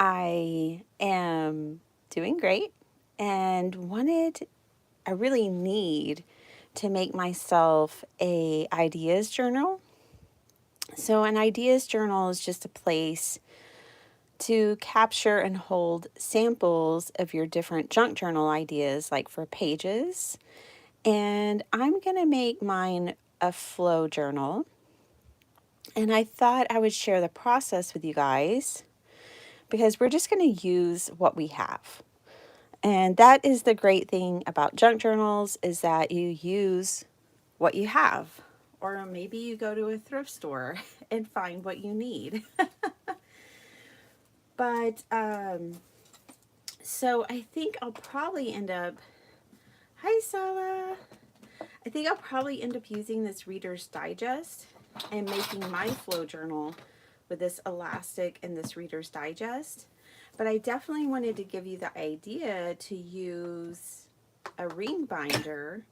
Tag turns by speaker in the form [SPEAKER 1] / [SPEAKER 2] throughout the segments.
[SPEAKER 1] I am doing great and I really need to make myself a ideas journal. So an ideas journal is just a place to capture and hold samples of your different junk journal ideas, like for pages. And I'm going to make mine a flow journal. And I thought I would share the process with you guys because we're just going to use what we have. And that is the great thing about junk journals, is that you use what you have. Or maybe you go to a thrift store and find what you need. But so I think I'll probably end up, hi Sala. I think I'll probably end up using this Reader's Digest and making my flow journal with this elastic and this Reader's Digest. But I definitely wanted to give you the idea to use a ring binder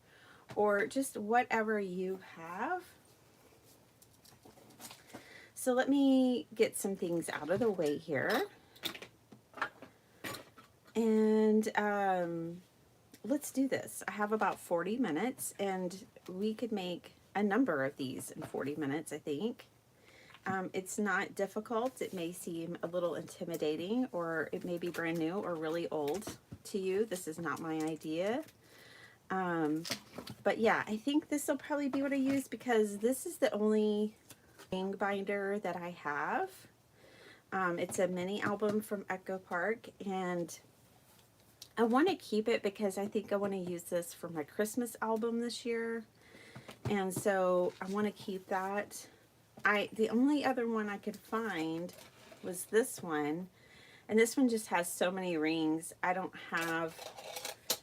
[SPEAKER 1] or just whatever you have. So let me get some things out of the way here. And let's do this. I have about 40 minutes and we could make a number of these in 40 minutes, I think. It's not difficult. It may seem a little intimidating, or it may be brand new or really old to you. This is not my idea. But yeah, I think this will probably be what I use because this is the only ring binder that I have. It's a mini album from Echo Park, and I want to keep it because I think I want to use this for my Christmas album this year. And so I want to keep that. The only other one I could find was this one, and this one just has so many rings. I don't have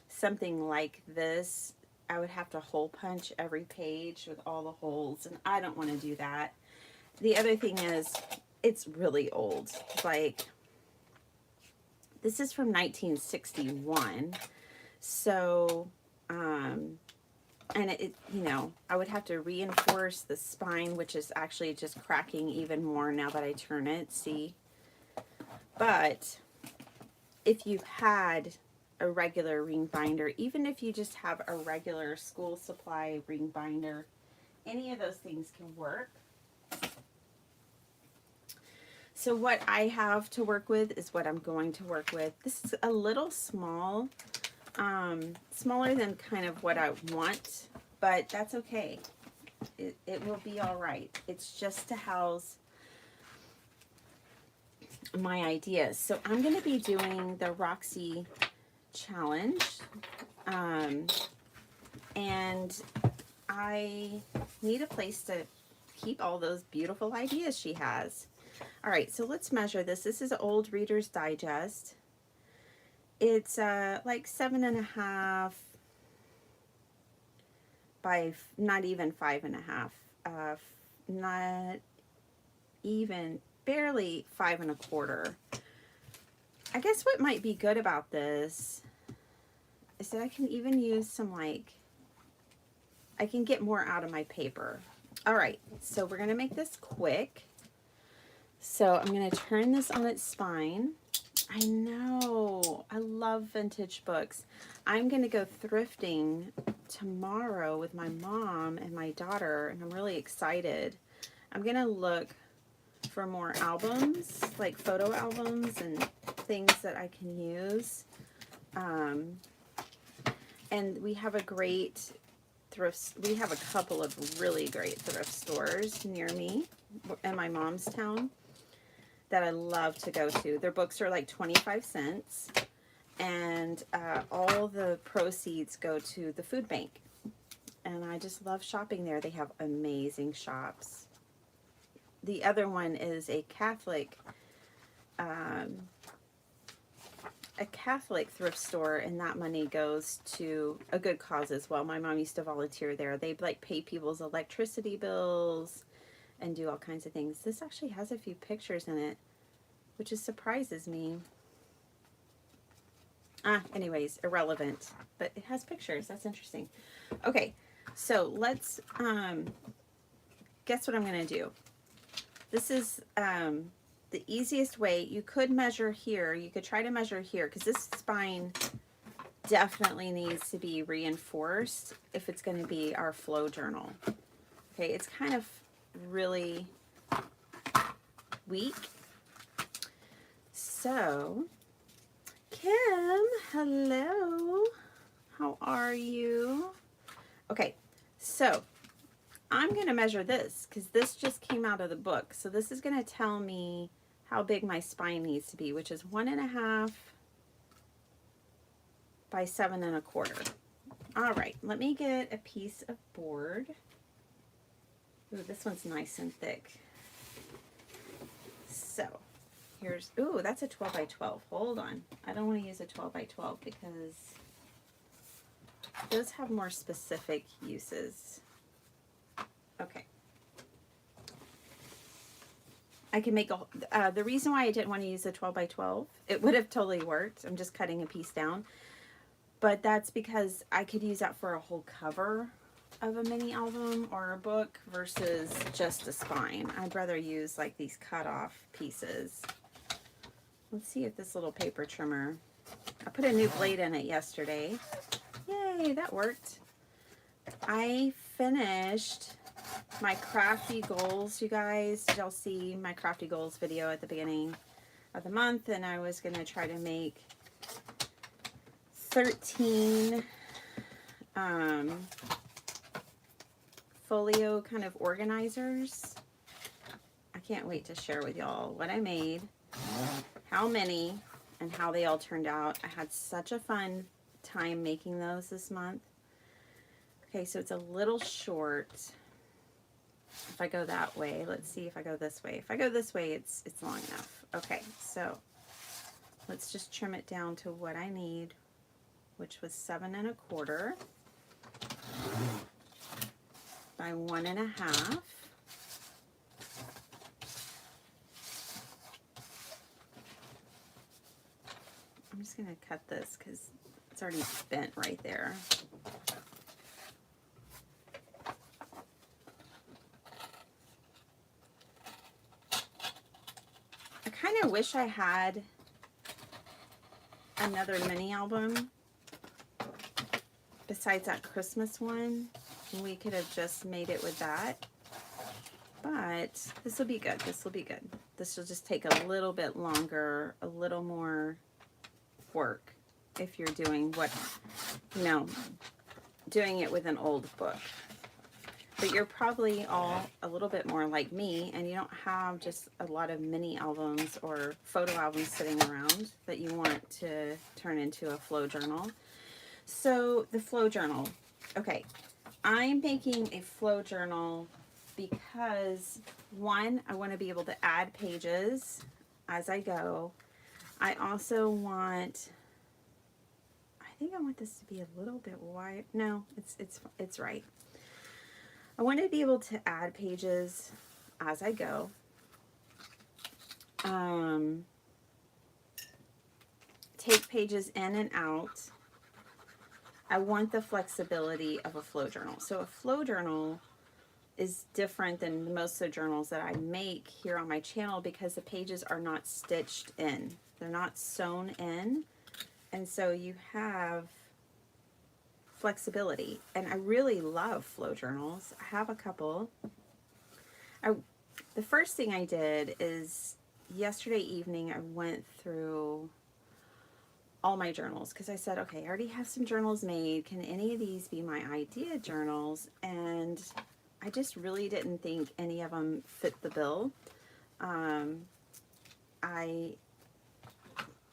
[SPEAKER 1] something like this. I would have to hole punch every page with all the holes, and I don't want to do that. The other thing is, it's really old. Like, this is from 1961, so and it, you know, I would have to reinforce the spine, which is actually just cracking even more now that I turn it, see? But if you had a regular ring binder, even if you just have a regular school supply ring binder, any of those things can work. So what I have to work with is what I'm going to work with. This is a little small, smaller than kind of what I want, but that's okay. It will be all right. It's just to house my ideas. So I'm going to be doing the Roxy challenge, and I need a place to keep all those beautiful ideas she has. All right, so let's measure this. This is an old Reader's Digest. It's like 7.5 by not even 5.5. Not even, barely 5.25. I guess what might be good about this is that I can even use some, like, I can get more out of my paper. All right, so we're going to make this quick. So I'm going to turn this on its spine. I know, I love vintage books. I'm going to go thrifting tomorrow with my mom and my daughter, and I'm really excited. I'm going to look for more albums, like photo albums and things that I can use. And we have a great we have a couple of really great thrift stores near me in my mom's town that I love to go to. Their books are like 25 cents, and all the proceeds go to the food bank. And I just love shopping there. They have amazing shops. The other one is a Catholic thrift store, and that money goes to a good cause as well. My mom used to volunteer there. They like pay people's electricity bills and do all kinds of things. This actually has a few pictures in it, which surprises me. Anyways, irrelevant, but it has pictures. That's interesting. Okay, so let's guess what I'm gonna do. This is the easiest way, you could measure here. You could try to measure here because this spine definitely needs to be reinforced if it's going to be our flow journal. Okay, it's kind of really weak. So, Kim, hello. How are you? Okay, so I'm going to measure this because this just came out of the book. So this is going to tell me how big my spine needs to be, which is 1.5 by 7 1/4. All right, let me get a piece of board. Ooh, this one's nice and thick. So here's, ooh, that's a 12 by 12. Hold on. I don't want to use a 12 by 12 because those have more specific uses. Okay. I can make a, the reason why I didn't want to use a 12 by 12, it would have totally worked. I'm just cutting a piece down. But that's because I could use that for a whole cover of a mini album or a book versus just a spine. I'd rather use like these cut off pieces. Let's see if this little paper trimmer, I put a new blade in it yesterday. Yay, that worked. I finished my crafty goals, you guys. Did y'all see my crafty goals video at the beginning of the month? And I was going to try to make 13 folio kind of organizers. I can't wait to share with y'all what I made, how many, and how they all turned out. I had such a fun time making those this month. Okay, so it's a little short. If I go that way, let's see if I go this way. If I go this way, it's long enough. Okay, so let's just trim it down to what I need, which was 7 1/4 by 1.5. I'm just going to cut this because it's already bent right there. I kind of wish I had another mini album besides that Christmas one. We could have just made it with that. But this will be good. This will be good. This will just take a little bit longer, a little more work if you're doing what, you know, doing it with an old book. But you're probably all a little bit more like me, and you don't have just a lot of mini albums or photo albums sitting around that you want to turn into a flow journal. So the flow journal, okay, I'm making a flow journal because, one, I want to be able to add pages as I go. I also want, I think I want this to be a little bit wide. No, it's right. I want to be able to add pages as I go. Take pages in and out. I want the flexibility of a flow journal. So a flow journal is different than most of the journals that I make here on my channel because the pages are not stitched in. They're not sewn in. And so you have flexibility. And I really love flow journals. I have a couple. The first thing I did is yesterday evening I went through all my journals because I said, okay, I already have some journals made. Can any of these be my idea journals? And I just really didn't think any of them fit the bill. I,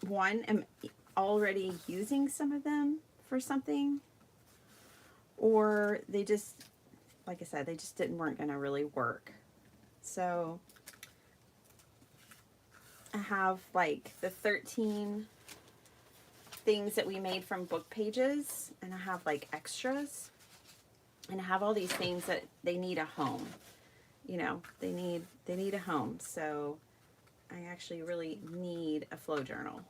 [SPEAKER 1] one, am already using some of them for something, or they just, like I said, they just weren't going to really work. So I have like the 13 things that we made from book pages, and I have like extras, and I have all these things that they need a home. You know, they need a home. So I actually really need a flow journal.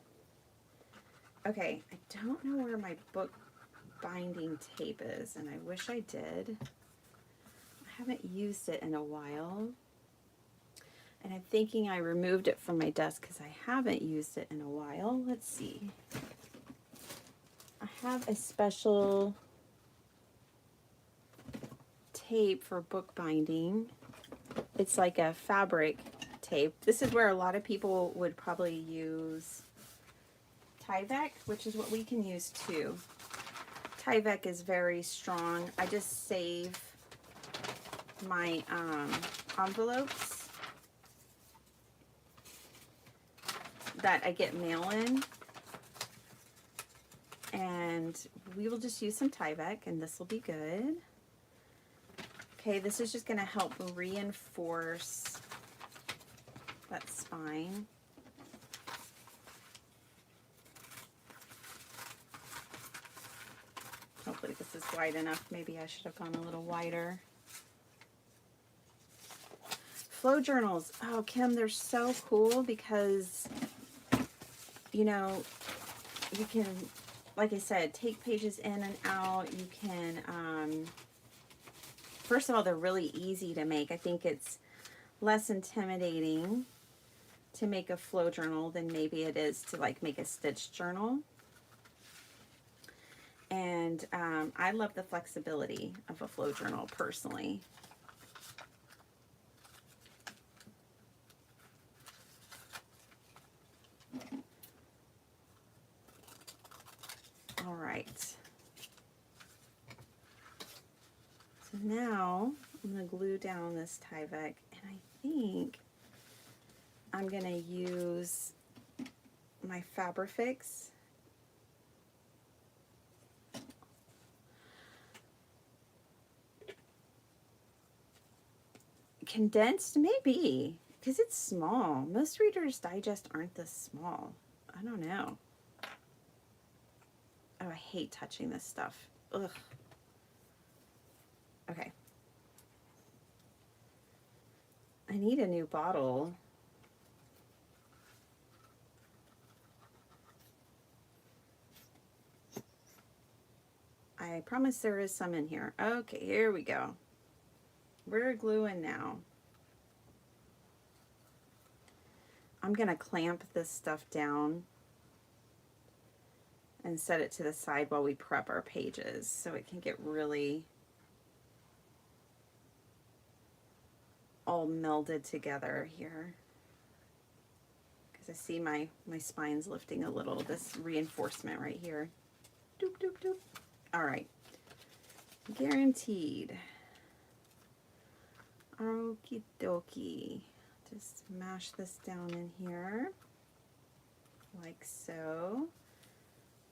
[SPEAKER 1] Okay, I don't know where my book binding tape is, and I wish I did. I haven't used it in a while. And I'm thinking I removed it from my desk because I haven't used it in a while. Let's see. I have a special tape for bookbinding. It's like a fabric tape. This is where a lot of people would probably use Tyvek, which is what we can use too. Tyvek is very strong. I just save my envelopes that I get mail in, and we will just use some Tyvek, and this will be good. Okay, this is just going to help reinforce that spine. Hopefully this is wide enough. Maybe I should have gone a little wider. Flow journals. Oh, Kim, they're so cool because, you know, you can, like I said, take pages in and out. You can, first of all, they're really easy to make. I think it's less intimidating to make a flow journal than maybe it is to like make a stitch journal. And I love the flexibility of a flow journal personally. All right. So now I'm going to glue down this Tyvek, and I think I'm going to use my Fabrifix. Condensed, maybe, because it's small. Most Reader's Digest aren't this small. I don't know. Oh, I hate touching this stuff. Ugh. Okay. I need a new bottle. I promise there is some in here. Okay, here we go. We're gluing now. I'm going to clamp this stuff down and set it to the side while we prep our pages so it can get really all melded together here. Because I see my spine's lifting a little, this reinforcement right here. Doop, doop, doop. All right. Guaranteed. Okie dokie. Just mash this down in here like so,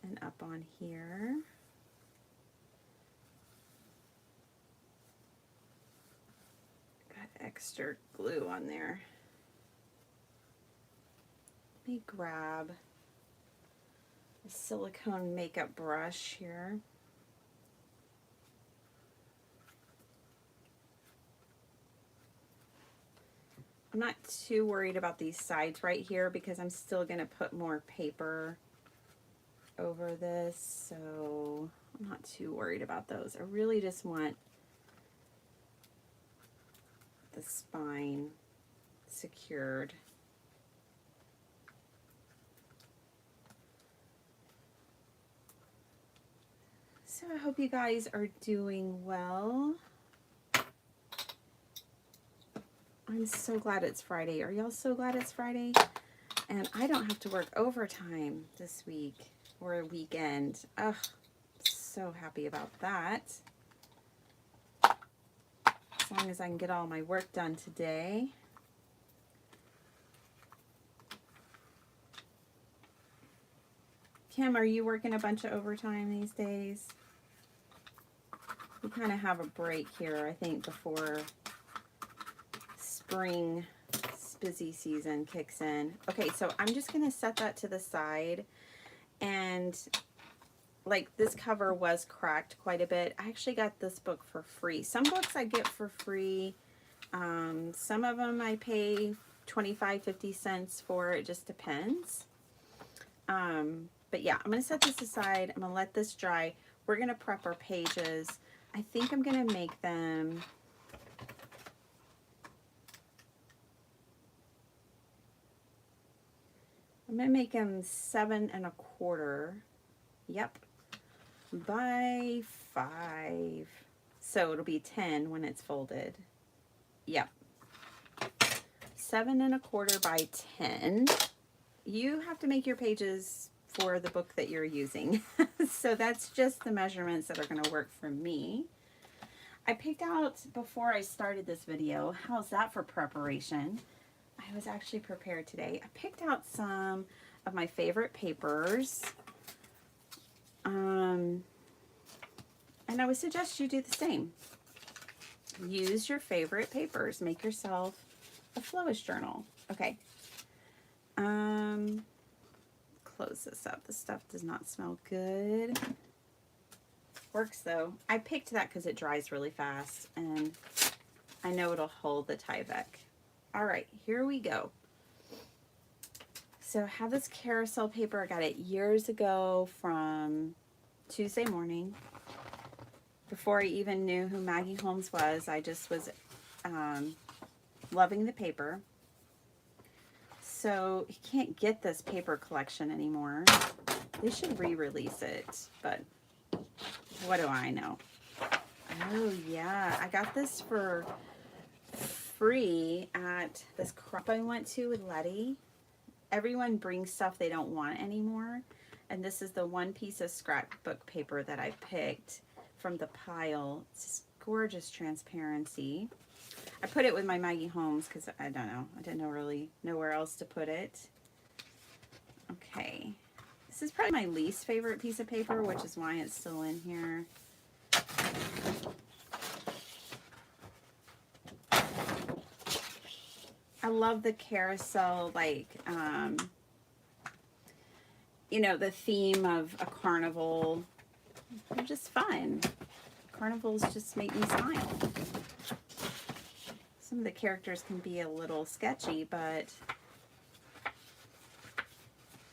[SPEAKER 1] and up on here. Got extra glue on there. Let me grab a silicone makeup brush here. I'm not too worried about these sides right here because I'm still going to put more paper over this, so I'm not too worried about those. I really just want the spine secured. So I hope you guys are doing well. I'm so glad it's Friday. Are y'all so glad it's Friday? And I don't have to work overtime this week or a weekend. Ugh, so happy about that. As long as I can get all my work done today. Kim, are you working a bunch of overtime these days? We kind of have a break here, I think, before spring busy season kicks in. Okay, so I'm just going to set that to the side, and like this cover was cracked quite a bit. I actually got this book for free. Some books I get for free. Some of them I pay 25-50 cents for. It just depends. But yeah, I'm going to set this aside. I'm going to let this dry. We're going to prep our pages. I think I'm going to make them I'm going to make them 7 1/4. Yep. By 5. So it'll be 10 when it's folded. Yep. 7 1/4 by 10. You have to make your pages for the book that you're using. So that's just the measurements that are going to work for me. I picked out, before I started this video, how's that for preparation? I was actually prepared today. I picked out some of my favorite papers. And I would suggest you do the same. Use your favorite papers. Make yourself a flowist journal. Okay. Close this up. This stuff does not smell good. Works though. I picked that because it dries really fast and I know it'll hold the Tyvek. All right, here we go. So I have this carousel paper. I got it years ago from Tuesday Morning. Before I even knew who Maggie Holmes was, I just was loving the paper. So you can't get this paper collection anymore. They should re-release it, but what do I know? Oh yeah, I got this for free at this crop I went to with Letty. Everyone brings stuff they don't want anymore, and this is the one piece of scrapbook paper that I picked from the pile. It's gorgeous transparency. I put it with my Maggie Holmes because I don't know. I didn't really know where else to put it. Okay. This is probably my least favorite piece of paper, which is why it's still in here. I love the carousel, like, you know, the theme of a carnival. They're just fun. Carnivals just make me smile. Some of the characters can be a little sketchy, but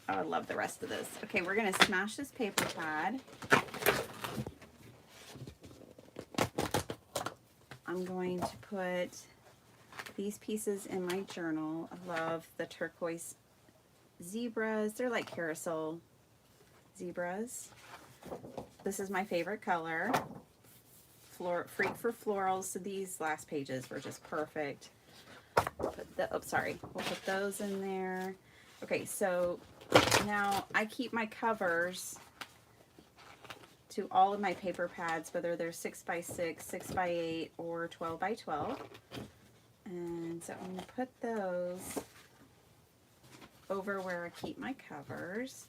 [SPEAKER 1] oh, I love the rest of this. Okay, we're going to smash this paper pad. I'm going to put these pieces in my journal. I love the turquoise zebras. They're like carousel zebras. This is my favorite color. Freak for florals. So these last pages were just perfect. We'll put those in there. Okay, so now I keep my covers to all of my paper pads, whether they're 6x6, 6x8, or 12x12. And so I'm going to put those over where I keep my covers.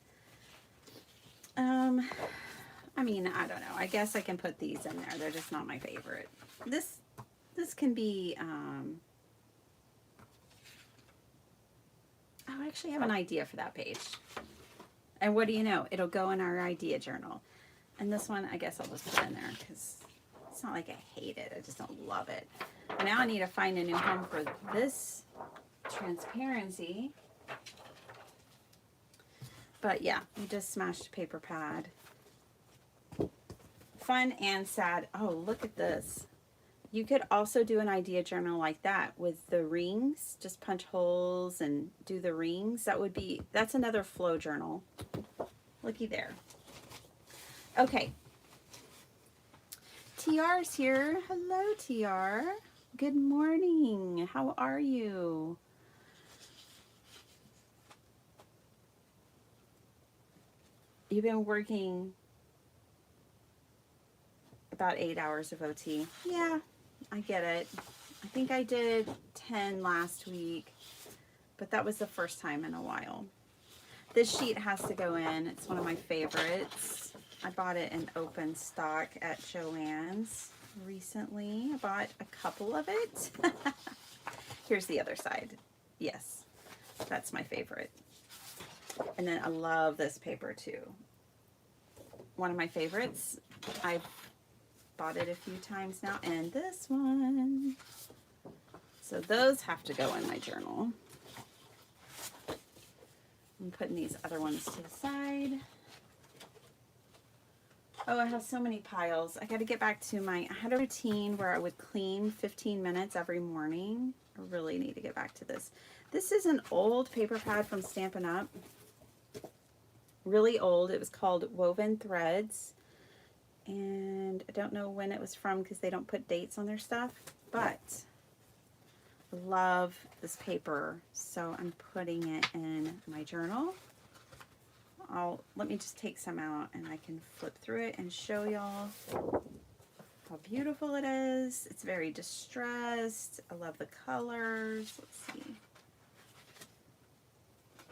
[SPEAKER 1] I mean, I don't know. I guess I can put these in there. They're just not my favorite. This can be, oh, I actually have an idea for that page. And what do you know? It'll go in our idea journal. And this one, I guess I'll just put in there because it's not like I hate it. I just don't love it. Now I need to find a new home for this transparency. But yeah, we just smashed a paper pad. Fun and sad. Oh, look at this. You could also do an idea journal like that with the rings. Just punch holes and do the rings. That's another flow journal. Looky there. Okay. TR's here. Hello, TR. Good morning. How are you? You've been working about 8 hours of OT. Yeah, I get it. I think I did 10 last week, but that was the first time in a while. This sheet has to go in. It's one of my favorites. I bought it in open stock at Joann's recently. I bought a couple of it. Here's the other side. Yes, that's my favorite. And then I love this paper too. One of my favorites. I've bought it a few times now, and this one. So those have to go in my journal. I'm putting these other ones to the side. Oh, I have so many piles. I got to get back to I had a routine where I would clean 15 minutes every morning. I really need to get back to this. This is an old paper pad from Stampin' Up. really old. It was called Woven Threads. And I don't know when it was from because they don't put dates on their stuff. But I love this paper. So I'm putting it in my journal. Let me just take some out and I can flip through it and show y'all how beautiful it is. It's very distressed. I love the colors. Let's see.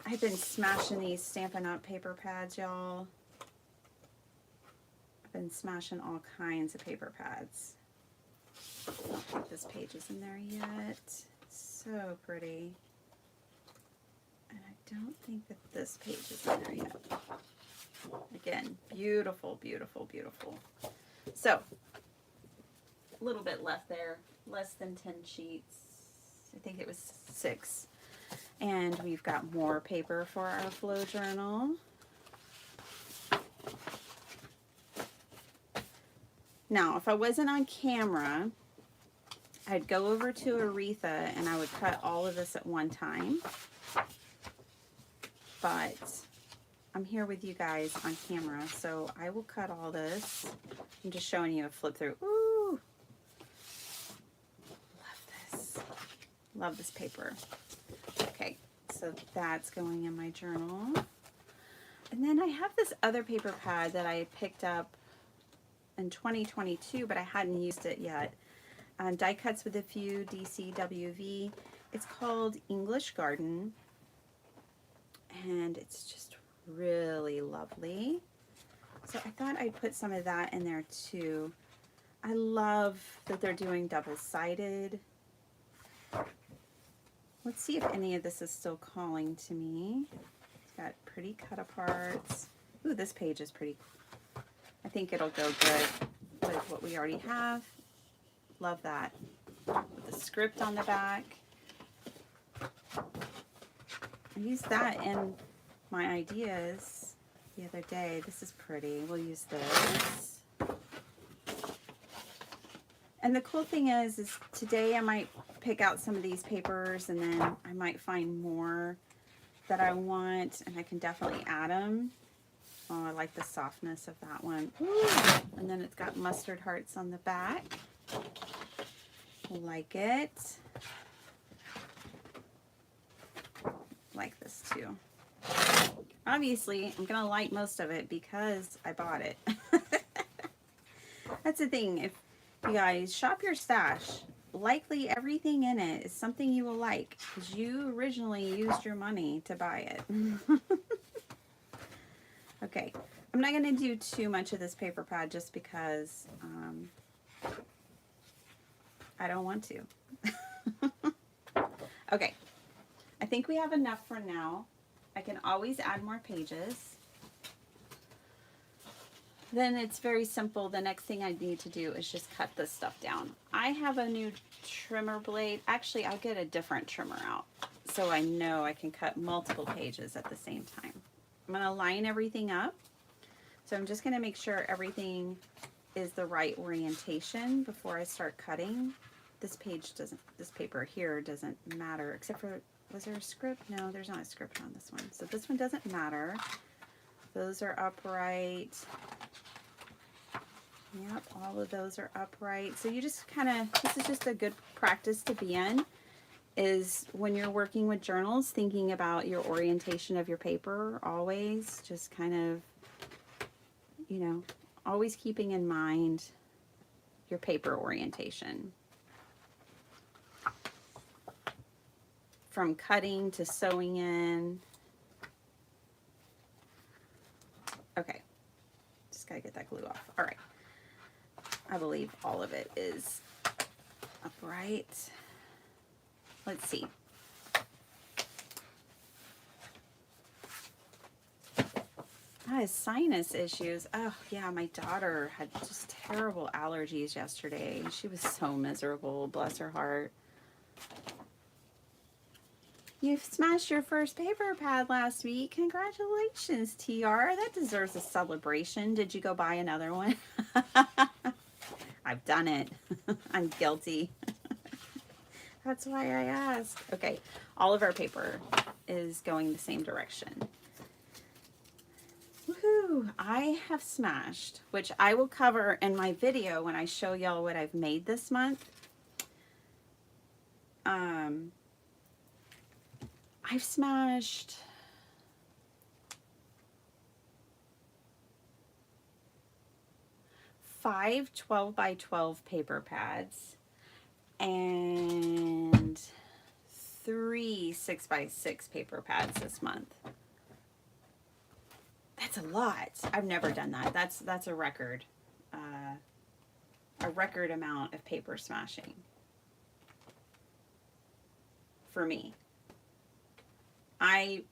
[SPEAKER 1] I've been smashing these Stampin' Up! Paper pads, y'all. I've been smashing all kinds of paper pads. I don't think this page is in there yet. It's so pretty. And I don't think that this page is in there yet. Again, beautiful, beautiful, beautiful. So, a little bit left there. Less than 10 sheets. I think it was 6. And we've got more paper for our flow journal. Now, if I wasn't on camera, I'd go over to Aretha and I would cut all of this at one time. But I'm here with you guys on camera, so I will cut all this. I'm just showing you a flip through. Ooh! Love this. Love this paper. Okay, so that's going in my journal. And then I have this other paper pad that I picked up in 2022, but I hadn't used it yet. Die Cuts with a Few DCWV. It's called English Garden, and it's just really lovely. So I thought I'd put some of that in there too. I love that they're doing double-sided. Let's see if any of this is still calling to me. It's got pretty cut-aparts. Ooh, this page is pretty cool. I think it'll go good with what we already have. Love that. With the script on the back. I used that in my ideas the other day. This is pretty. We'll use this. And the cool thing is today I might pick out some of these papers and then I might find more that I want and I can definitely add them. Oh, I like the softness of that one. Ooh. And then it's got mustard hearts on the back. Like it. Like this too. Obviously, I'm going to like most of it because I bought it. That's the thing. If you guys shop your stash, likely everything in it is something you will like because you originally used your money to buy it. Okay, I'm not going to do too much of this paper pad just because I don't want to. Okay, I think we have enough for now. I can always add more pages. Then it's very simple. The next thing I need to do is just cut this stuff down. I have a new trimmer blade. Actually, I'll get a different trimmer out so I know I can cut multiple pages at the same time. I'm going to line everything up. So I'm just going to make sure everything is the right orientation before I start cutting. This paper here doesn't matter, except for, was there a script? No, there's not a script on this one. So this one doesn't matter. Those are upright. Yep, all of those are upright. So you just kind of, this is just a good practice to be in, is when you're working with journals, thinking about your orientation of your paper always, just kind of, you know, always keeping in mind your paper orientation. From cutting to sewing in. Okay, just gotta get that glue off. All right, I believe all of it is upright. Let's see. I have sinus issues. Oh yeah, my daughter had just terrible allergies yesterday. She was so miserable, bless her heart. You've smashed your first paper pad last week. Congratulations, TR. That deserves a celebration. Did you go buy another one? I've done it. I'm guilty. That's why I asked. Okay, all of our paper is going the same direction. Whew, I have smashed, which I will cover in my video when I show y'all what I've made this month. I've smashed 5 12 by 12 paper pads and 3 6 by 6 paper pads this month. That's a lot. I've never done that. That's a record. A record amount of paper smashing for me. I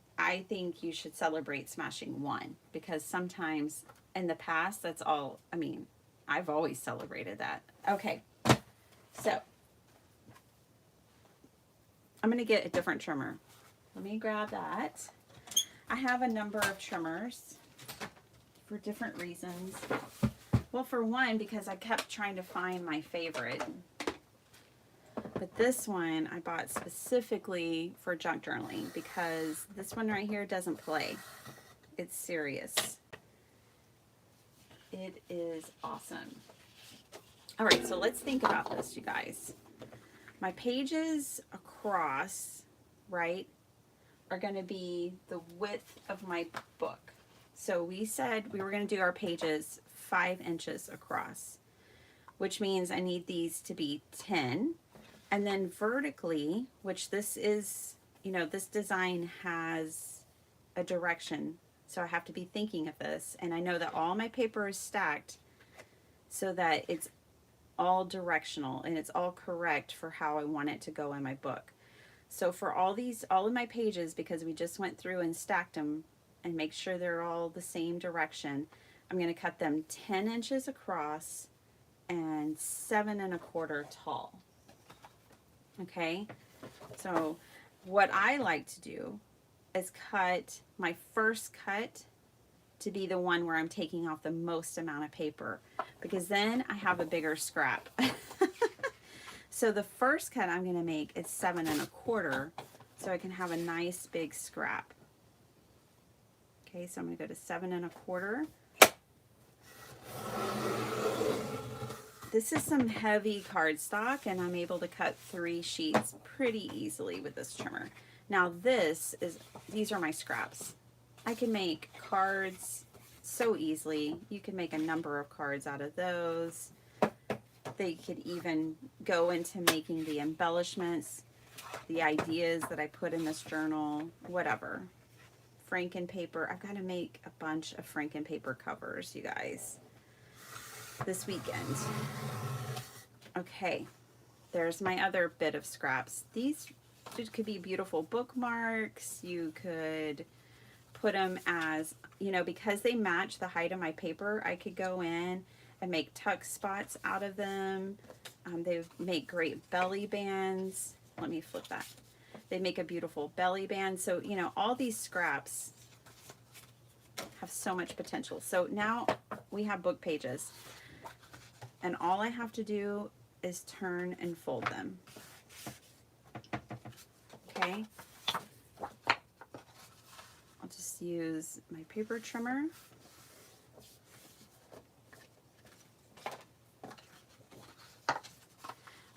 [SPEAKER 1] think you should celebrate smashing one, because sometimes in the past, that's all, I mean, I've always celebrated that. Okay, so I'm going to get a different trimmer. Let me grab that. I have a number of trimmers for different reasons. Well, for one, because I kept trying to find my favorite. But this one I bought specifically for junk journaling, because this one right here doesn't play. It's serious. It is awesome. All right, so let's think about this, you guys. My pages across, right, are going to be the width of my book. So we said we were going to do our pages 5 inches across, which means I need these to be 10. And then vertically, which this is, you know, this design has a direction, so I have to be thinking of this. And I know that all my paper is stacked so that it's all directional and it's all correct for how I want it to go in my book. So for all of my pages, because we just went through and stacked them and make sure they're all the same direction, I'm going to cut them 10 inches across and 7 1/4 tall. Okay, so what I like to do is cut my first cut to be the one where I'm taking off the most amount of paper, because then I have a bigger scrap. So the first cut I'm going to make is 7 1/4, so I can have a nice big scrap. Okay, so I'm going to go to 7 1/4. This is some heavy cardstock, and I'm able to cut 3 sheets pretty easily with this trimmer. Now these are my scraps. I can make cards so easily. You can make a number of cards out of those. They could even go into making the embellishments, the ideas that I put in this journal, whatever. Franken paper. I've got to make a bunch of Franken paper covers, you guys, this weekend. Okay, there's my other bit of scraps. These could be beautiful bookmarks. You could put them as, you know, because they match the height of my paper, I could go in and make tuck spots out of them. They make great belly bands. Let me flip that. They make a beautiful belly band. So, you know, all these scraps have so much potential. So now we have book pages, and all I have to do is turn and fold them. Okay. I'll just use my paper trimmer.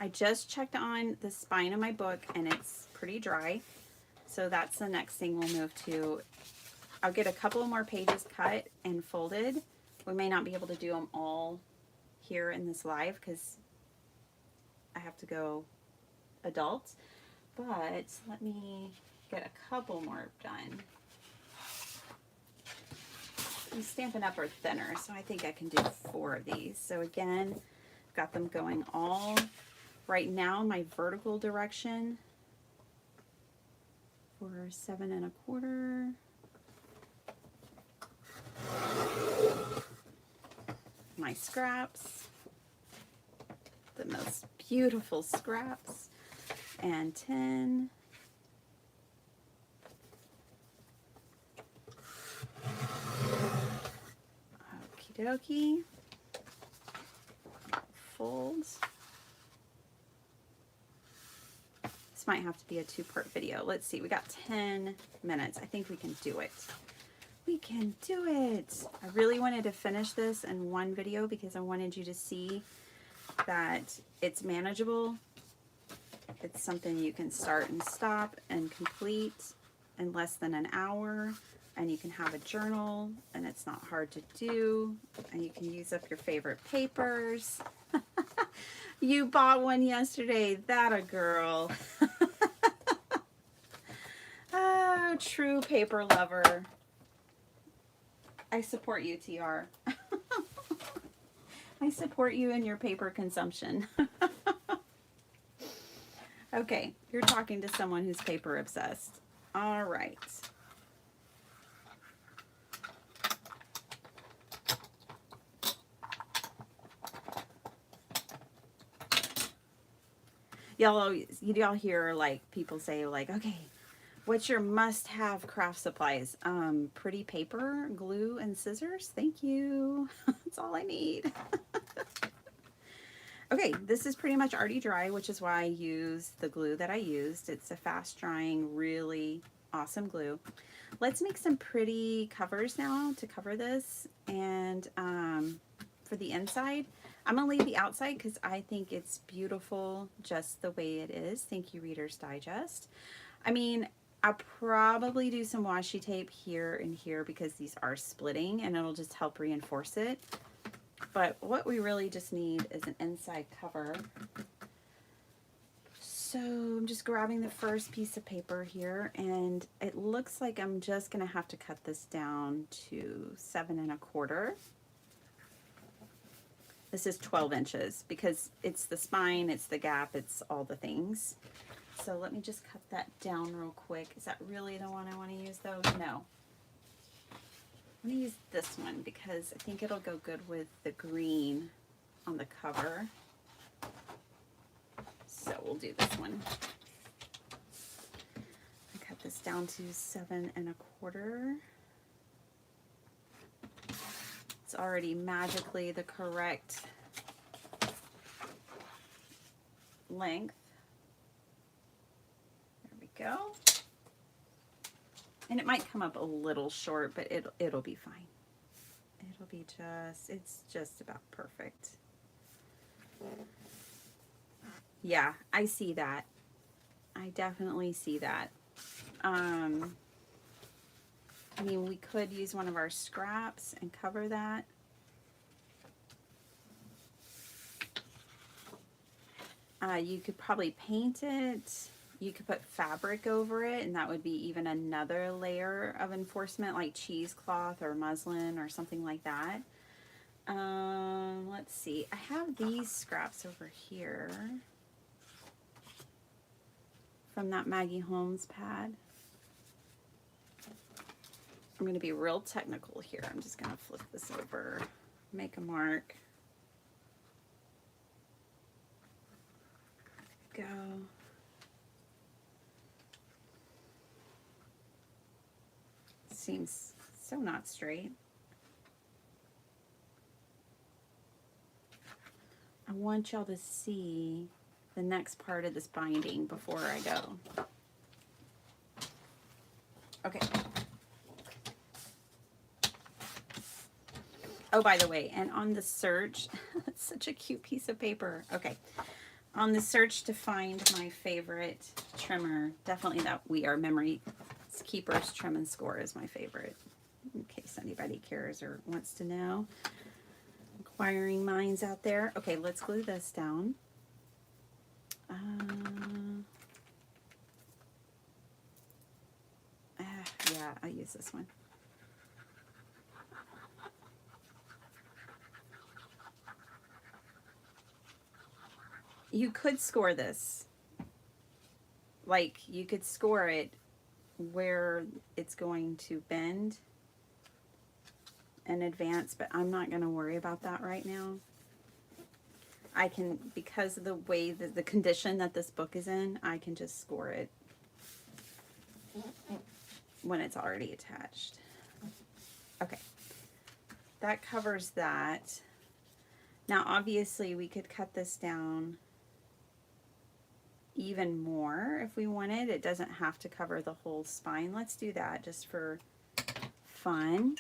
[SPEAKER 1] I just checked on the spine of my book, and it's pretty dry. So that's the next thing we'll move to. I'll get a couple more pages cut and folded. We may not be able to do them all here in this live because I have to go adult, but let me get a couple more done. And Stampin' Up! Are thinner, so I think I can do 4 of these. So again, I've got them going all right now, my vertical direction for 7 1/4. My scraps, the most beautiful scraps, and 10. Okie dokie. Folds. This might have to be a 2-part video. Let's see, we got 10 minutes. I think we can do it. We can do it. I really wanted to finish this in one video because I wanted you to see that it's manageable. It's something you can start and stop and complete in less than an hour, and you can have a journal, and it's not hard to do, and you can use up your favorite papers. You bought one yesterday, that a girl. Oh, true paper lover. I support you, TR. I support you in your paper consumption. Okay, you're talking to someone who's paper obsessed. All right. Y'all hear like people say like, okay, what's your must-have craft supplies? Pretty paper, glue, and scissors. Thank you. That's all I need. Okay, this is pretty much already dry, which is why I use the glue that I used. It's a fast drying, really awesome glue. Let's make some pretty covers now to cover this. And for the inside, I'm gonna leave the outside because I think it's beautiful just the way it is. Thank you, Reader's Digest. I mean, I'll probably do some washi tape here and here because these are splitting and it'll just help reinforce it. But what we really just need is an inside cover. So I'm just grabbing the first piece of paper here, and it looks like I'm just gonna have to cut this down to 7 1/4. This is 12 inches because it's the spine, it's the gap, it's all the things. So let me just cut that down real quick. Is that really the one I want to use though? No. I'm going to use this one because I think it'll go good with the green on the cover. So we'll do this one. I cut this down to 7 1/4. It's already magically the correct length. There we go. And it might come up a little short, but it'll be fine. It'll be it's just about perfect. Yeah, I see that. I definitely see that. I mean, we could use one of our scraps and cover that. You could probably paint it. You could put fabric over it, and that would be even another layer of enforcement, like cheesecloth or muslin or something like that. Let's see. I have these scraps over here from that Maggie Holmes pad. I'm going to be real technical here. I'm just going to flip this over, make a mark. Go. Seems so not straight. I want y'all to see the next part of this binding before I go. Okay. Oh, by the way, and on the search, that's such a cute piece of paper. Okay. On the search to find my favorite trimmer, definitely that We Are Memory Keepers Trim and Score is my favorite, in case anybody cares or wants to know. Inquiring minds out there. Okay, let's glue this down. Yeah, I use this one. You could score this. Like, you could score it where it's going to bend in advance, but I'm not going to worry about that right now. I can, because of the way that the condition that this book is in, I can just score it when it's already attached. Okay, that covers that. Now obviously we could cut this down even more if we wanted. It doesn't have to cover the whole spine. Let's do that just for fun.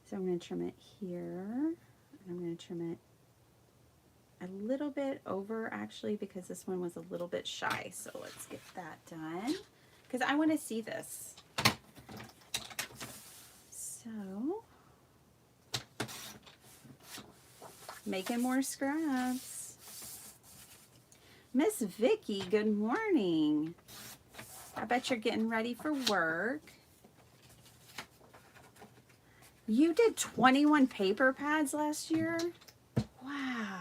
[SPEAKER 1] So I'm going to trim it here, and I'm going to trim it a little bit over actually because this one was a little bit shy. So let's get that done because I want to see this. So making more scraps. Miss Vicky, good morning. I bet you're getting ready for work. You did 21 paper pads last year? Wow.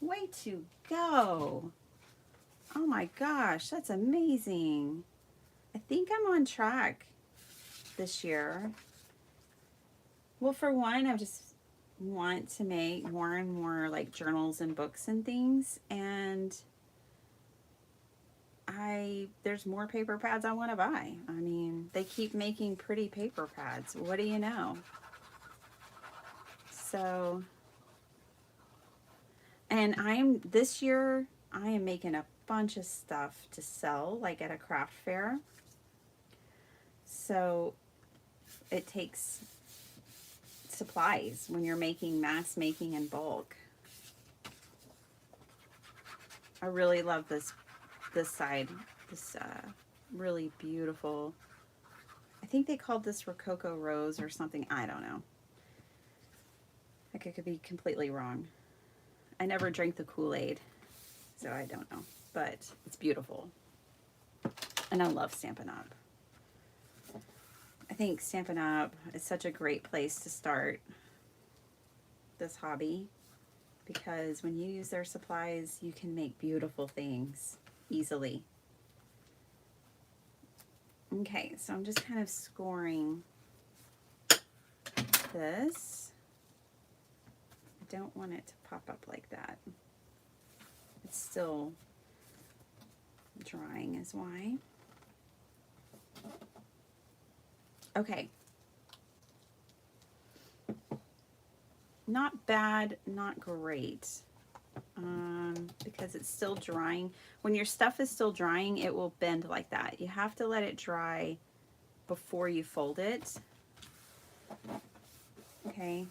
[SPEAKER 1] Way to go. Oh my gosh, that's amazing. I think I'm on track this year. Well, for one, I just want to make more and more like journals and books and things, and there's more paper pads I want to buy. I mean, they keep making pretty paper pads. What do you know? So, and this year I am making a bunch of stuff to sell, like at a craft fair. So it takes supplies when you're making mass making in bulk. I really love this side, this really beautiful, I think they called this Rococo Rose or something, I don't know. I could be completely wrong. I never drink the Kool-Aid, so I don't know, but it's beautiful. And I love Stampin' Up. I think Stampin' Up is such a great place to start this hobby because when you use their supplies, you can make beautiful things easily. Okay, so I'm just kind of scoring this. I don't want it to pop up like that. It's still drying is why. Okay. Not bad, not great. Because it's still drying. When your stuff is still drying, it will bend like that. You have to let it dry before you fold it. Okay,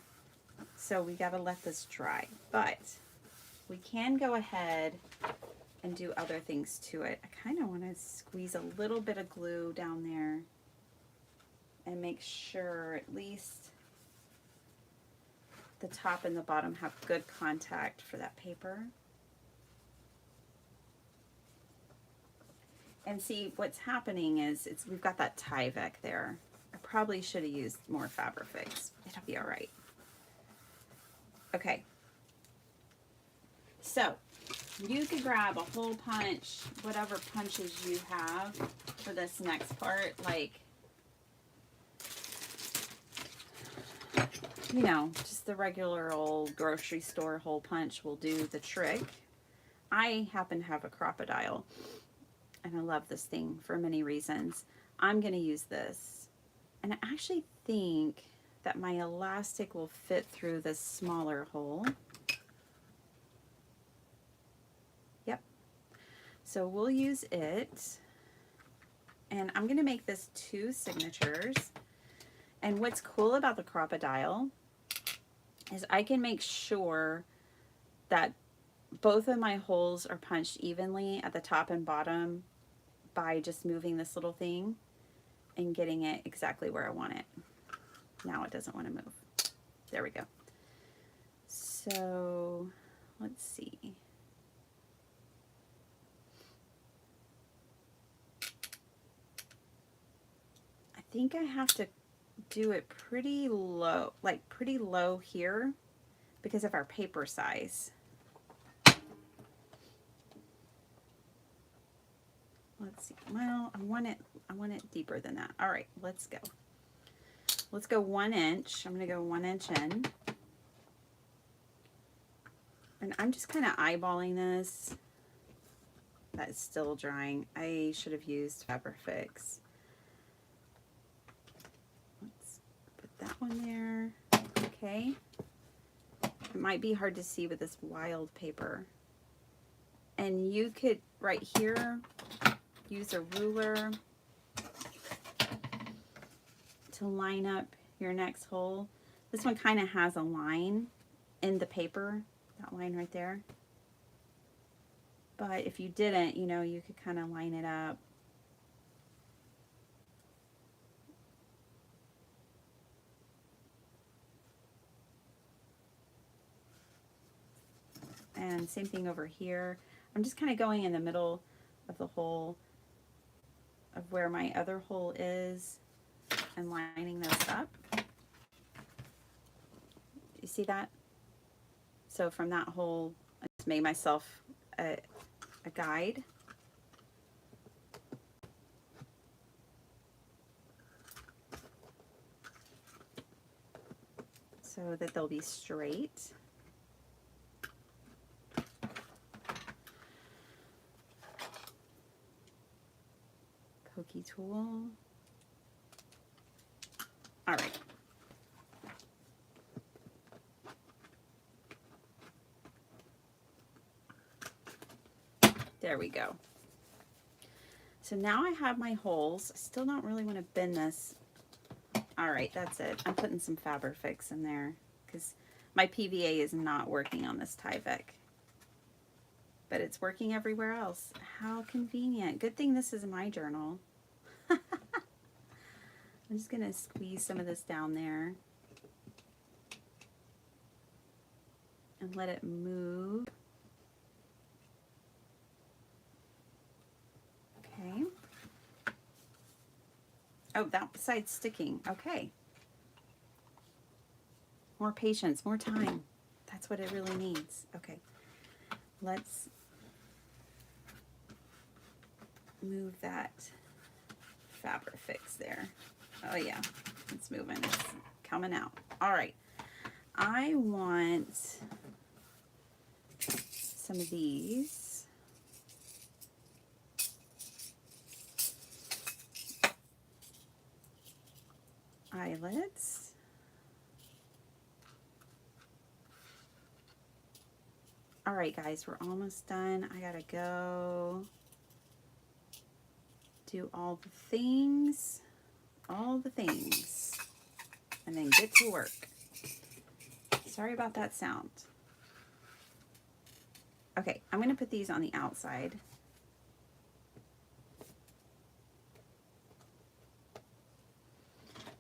[SPEAKER 1] so we got to let this dry, but we can go ahead and do other things to it. I kind of want to squeeze a little bit of glue down there and make sure at least the top and the bottom have good contact for that paper. And see, what's happening is we've got that Tyvek there. I probably should have used more Fabrifix. It'll be all right. Okay. So you could grab a hole punch, whatever punches you have for this next part, like, you know, just the regular old grocery store hole punch will do the trick. I happen to have a crocodile, and I love this thing for many reasons. I'm going to use this, and I actually think that my elastic will fit through this smaller hole. Yep. So we'll use it, and I'm going to make this 2 signatures. And what's cool about the crocodile is I can make sure that both of my holes are punched evenly at the top and bottom by just moving this little thing and getting it exactly where I want it. Now it doesn't want to move. There we go. So let's see. I think I have to do it pretty low, like pretty low here because of our paper size. Let's see. Well, I want it deeper than that. All right, let's go. Let's go 1 inch. I'm going to go 1 inch in. And I'm just kind of eyeballing this. That's still drying. I should have used Fabrifix. Let's put that one there. Okay. It might be hard to see with this wild paper. And you could, right here, use a ruler to line up your next hole. This one kind of has a line in the paper, that line right there. But if you didn't, you know, you could kind of line it up. And same thing over here. I'm just kind of going in the middle of the hole of where my other hole is and lining those up. You see that? So from that hole, I just made myself a guide. So that they'll be straight. Pokey tool. All right. There we go. So now I have my holes. I still don't really want to bend this. All right, that's it. I'm putting some Fabrifix in there because my PVA is not working on this Tyvek. But it's working everywhere else. How convenient. Good thing this is my journal. I'm just going to squeeze some of this down there and let it move. Okay. Oh, that side's sticking. Okay. More patience, more time. That's what it really needs. Okay. Let's move that Fabrifix there. Oh yeah, it's moving. It's coming out. All right. I want some of these. Eyelets. All right, guys, we're almost done. I gotta go do all the things, and then get to work. Sorry about that sound. Okay, I'm gonna put these on the outside.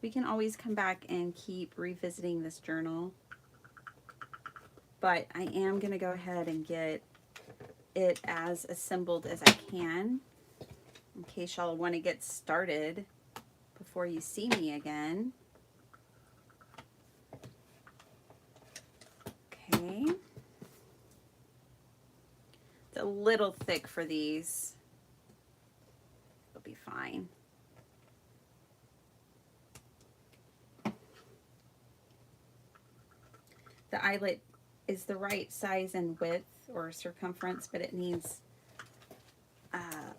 [SPEAKER 1] We can always come back and keep revisiting this journal, but I am gonna go ahead and get it as assembled as I can in case y'all want to get started before you see me again. Okay. It's a little thick for these. It'll be fine. The eyelet is the right size and width or circumference, but it needs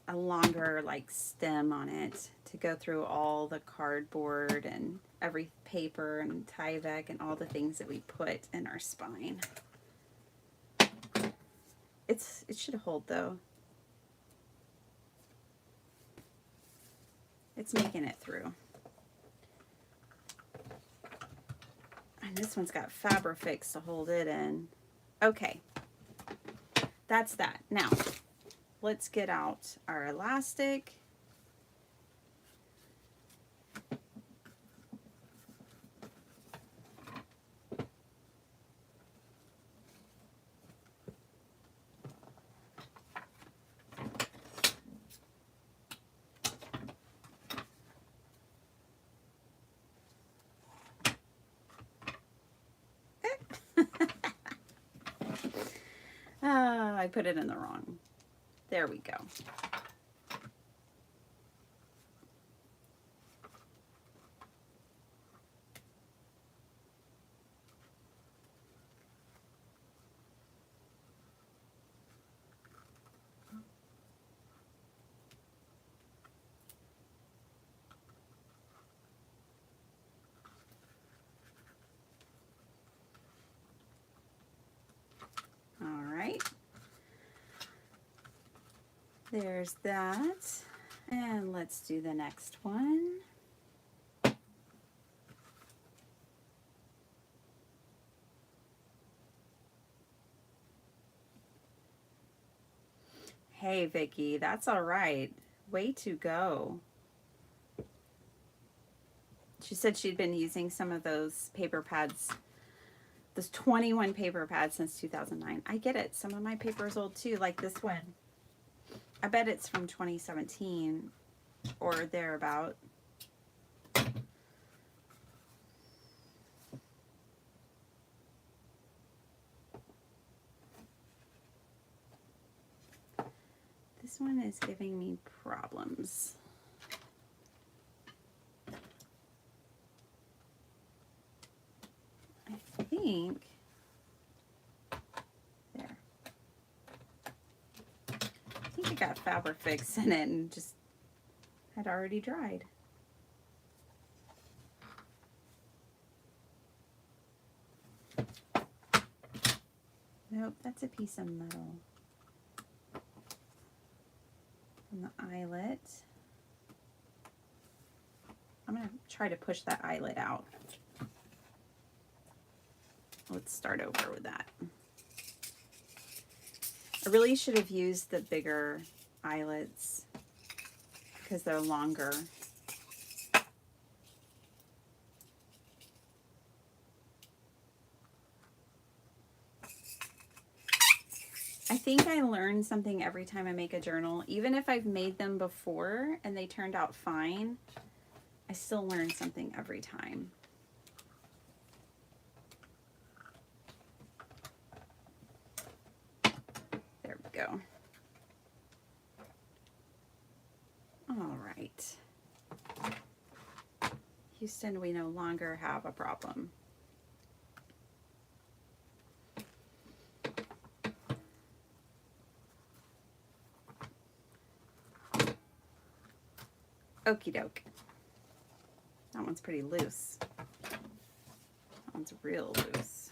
[SPEAKER 1] a longer like stem on it to go through all the cardboard and every paper and Tyvek and all the things that we put in our spine. It should hold though. It's making it through. And this one's got Fabrifix to hold it in. Okay, that's that. Now, let's get out our elastic. I put it in the wrong. There we go. All right. There's that. And let's do the next one. Hey, Vicky, that's all right. Way to go. She said she'd been using some of those paper pads, those 21 paper pads since 2009. I get it. Some of my paper is old too, like this one. I bet it's from 2017 or thereabout. This one is giving me problems. I think, there. I think it got Fabric Fix in it and just had already dried. Nope, that's a piece of metal. And the eyelet. I'm going to try to push that eyelet out. Let's start over with that. I really should have used the bigger eyelets because they're longer. I think I learn something every time I make a journal. Even if I've made them before and they turned out fine, I still learn something every time. There we go. All right. Houston, we no longer have a problem. Okie doke. That one's pretty loose. That one's real loose.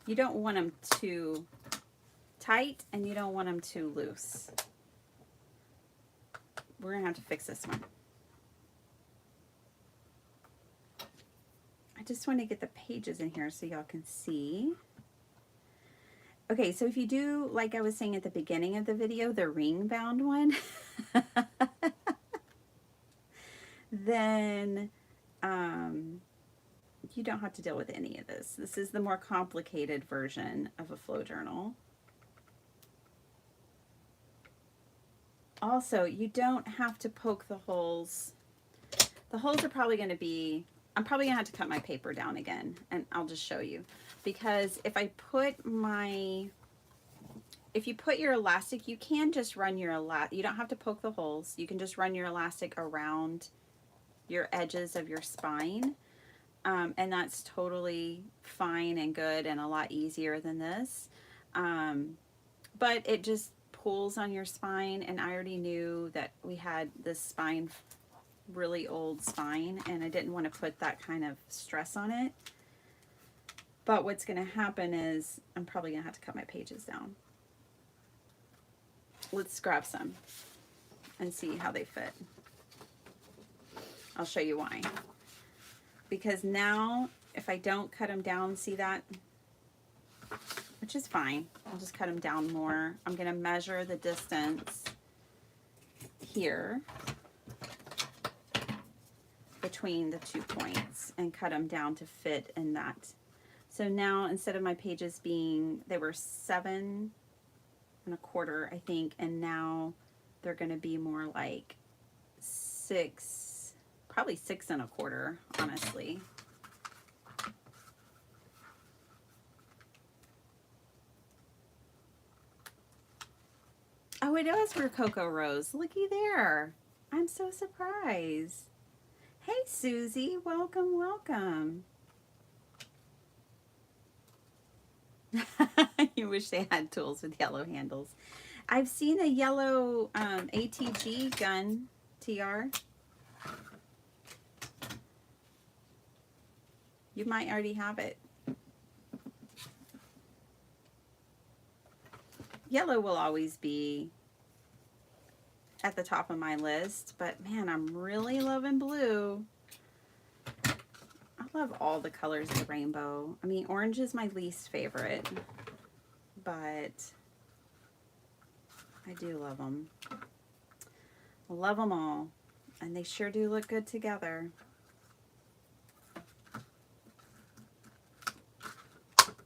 [SPEAKER 1] You don't want them too tight and you don't want them too loose. We're gonna have to fix this one. I just want to get the pages in here so y'all can see. Okay, so if you do, like I was saying at the beginning of the video, the ring bound one, then you don't have to deal with any of this. This is the more complicated version of a flow journal. Also, you don't have to poke the holes. The holes are probably going to be, I'm probably going to have to cut my paper down again, and I'll just show you. Because if I put my, if you put your elastic, you can just run your elastic, you don't have to poke the holes. You can just run your elastic around your edges of your spine. And that's totally fine and good and a lot easier than this. But it just pulls on your spine, and I already knew that we had this spine, really old spine, and I didn't want to put that kind of stress on it. But what's going to happen is I'm probably going to have to cut my pages down. Let's grab some and see how they fit. I'll show you why. Because now, if I don't cut them down, see that? Which is fine. I'll just cut them down more. I'm going to measure the distance here between the 2 points and cut them down to fit in that. So now, instead of my pages being, they were 7 1/4, I think, and now they're going to be more like 6, probably 6 1/4, honestly. Oh, it was for Cocoa Rose. Looky there. I'm so surprised. Hey, Susie. Welcome, welcome. You wish they had tools with yellow handles. I've seen a yellow ATG gun, TR. You might already have it. Yellow will always be at the top of my list, but man, I'm really loving blue. Oh, love all the colors of the rainbow. I mean, orange is my least favorite, but I do love them. I love them all, and they sure do look good together.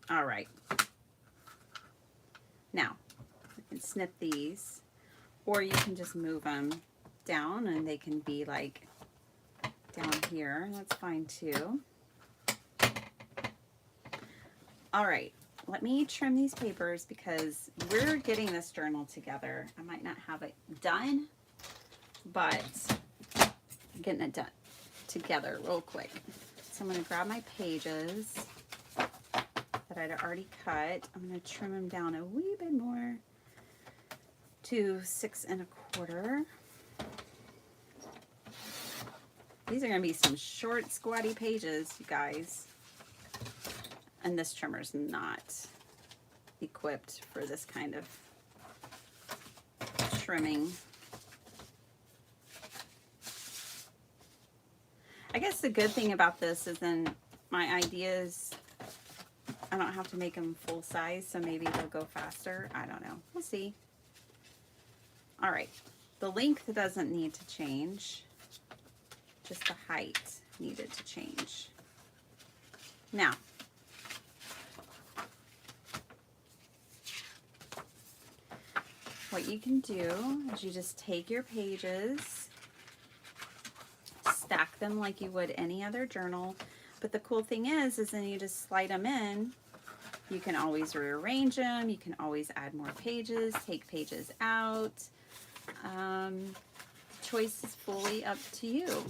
[SPEAKER 1] All right. Now, you can snip these, or you can just move them down and they can be like down here. That's fine too. All right, let me trim these papers because we're getting this journal together. I might not have it done, but I'm getting it done together real quick. So I'm going to grab my pages that I'd already cut. I'm going to trim them down a wee bit more to 6 1/4. These are going to be some short, squatty pages, you guys. And this trimmer's not equipped for this kind of trimming. I guess the good thing about this is then my ideas, I don't have to make them full size, so maybe they'll go faster. I don't know. We'll see. All right. The length doesn't need to change. Just the height needed to change. Now, what you can do is you just take your pages, stack them like you would any other journal. But the cool thing is then you just slide them in. You can always rearrange them. You can always add more pages, take pages out. Choice is fully up to you.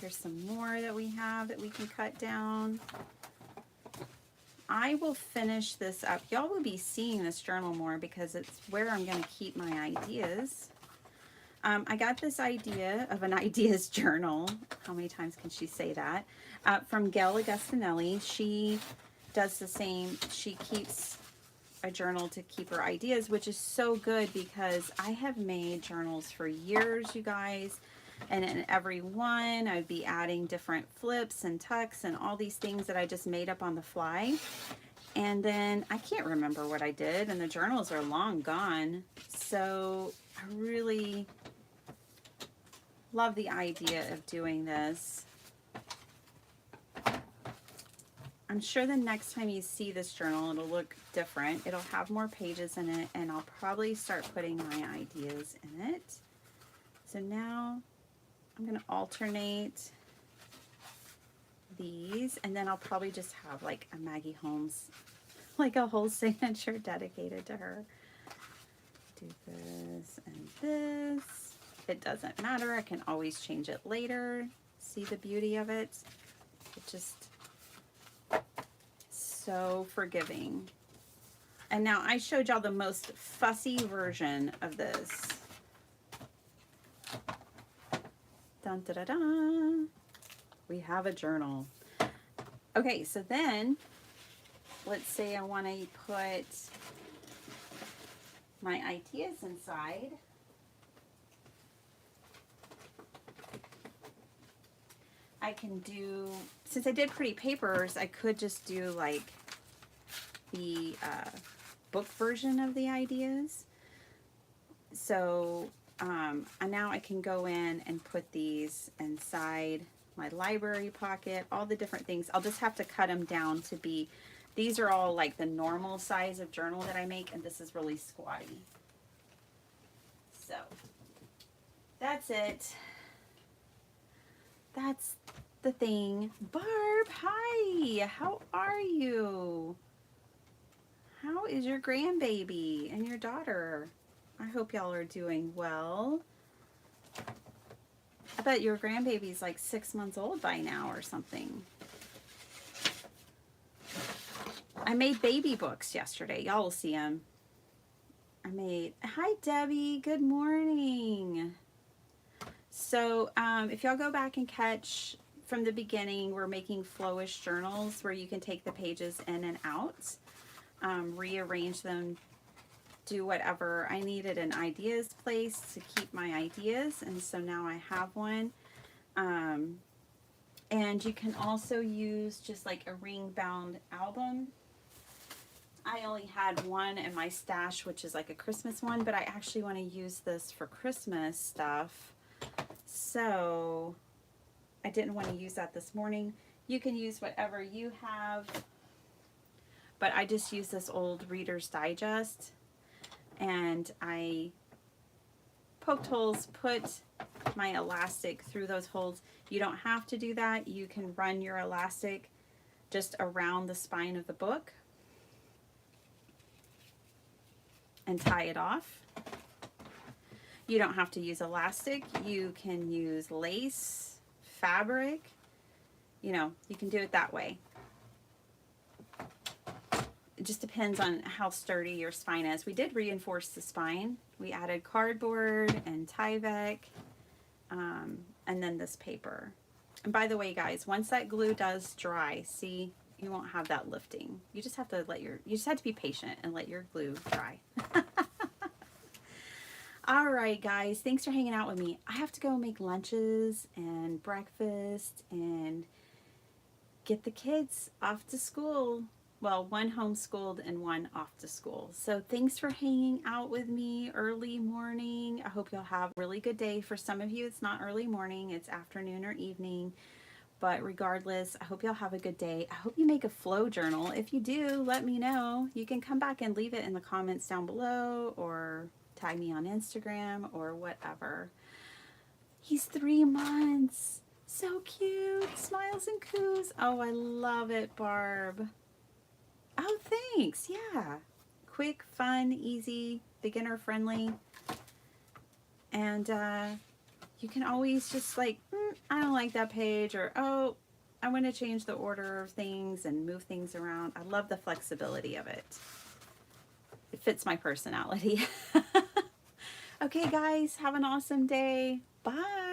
[SPEAKER 1] Here's some more that we have that we can cut down. I will finish this up. Y'all will be seeing this journal more because it's where I'm going to keep my ideas. I got this idea of an ideas journal. How many times can she say that? From Gail Augustinelli. She does the same. She keeps a journal to keep her ideas, which is so good because I have made journals for years, you guys. And in every one, I'd be adding different flips and tucks and all these things that I just made up on the fly. And then I can't remember what I did, and the journals are long gone. So I really love the idea of doing this. I'm sure the next time you see this journal, it'll look different. It'll have more pages in it, and I'll probably start putting my ideas in it. So now I'm going to alternate these, and then I'll probably just have like a Maggie Holmes, like a whole signature dedicated to her. Do this and this. It doesn't matter. I can always change it later. See the beauty of it? It just so forgiving. And now I showed y'all the most fussy version of this. Dun, da, da, da. We have a journal. Okay, so then let's say I want to put my ideas inside. I can do, since I did pretty papers, I could just do like the book version of the ideas. So and now I can go in and put these inside my library pocket, all the different things. I'll just have to cut them down to be, these are all like the normal size of journal that I make, and this is really squatty. So that's it. That's the thing. Barb, hi, how are you? How is your grandbaby and your daughter? I hope y'all are doing well. I bet your grandbaby's like 6 months old by now or something. I made baby books yesterday. Y'all will see them. Hi Debbie, good morning. So if y'all go back and catch from the beginning, we're making flowish journals where you can take the pages in and out, rearrange them, do whatever. I needed an ideas place to keep my ideas, and so now I have one. And you can also use just like a ring bound album. I only had one in my stash, which is like a Christmas one, but I actually want to use this for Christmas stuff. So I didn't want to use that this morning. You can use whatever you have, but I just use this old Reader's Digest, and I poked holes, put my elastic through those holes. You don't have to do that. You can run your elastic just around the spine of the book and tie it off. You don't have to use elastic. You can use lace, fabric. You know, you can do it that way. It just depends on how sturdy your spine is. We did reinforce the spine. We added cardboard and Tyvek, and then this paper. And by the way, guys, once that glue does dry, see, you won't have that lifting. You just have to you just have to be patient and let your glue dry. All right, guys, thanks for hanging out with me. I have to go make lunches and breakfast and get the kids off to school. Well, one homeschooled and one off to school. So thanks for hanging out with me early morning. I hope you'll have a really good day. For some of you, it's not early morning, it's afternoon or evening. But regardless, I hope y'all have a good day. I hope you make a flow journal. If you do, let me know. You can come back and leave it in the comments down below, or tag me on Instagram or whatever. He's 3 months. So cute. Smiles and coos. Oh, I love it, Barb. Oh, thanks. Yeah. Quick, fun, easy, beginner friendly. And you can always just like, I don't like that page, or oh, I want to change the order of things and move things around. I love the flexibility of it. It fits my personality. Okay, guys, have an awesome day. Bye.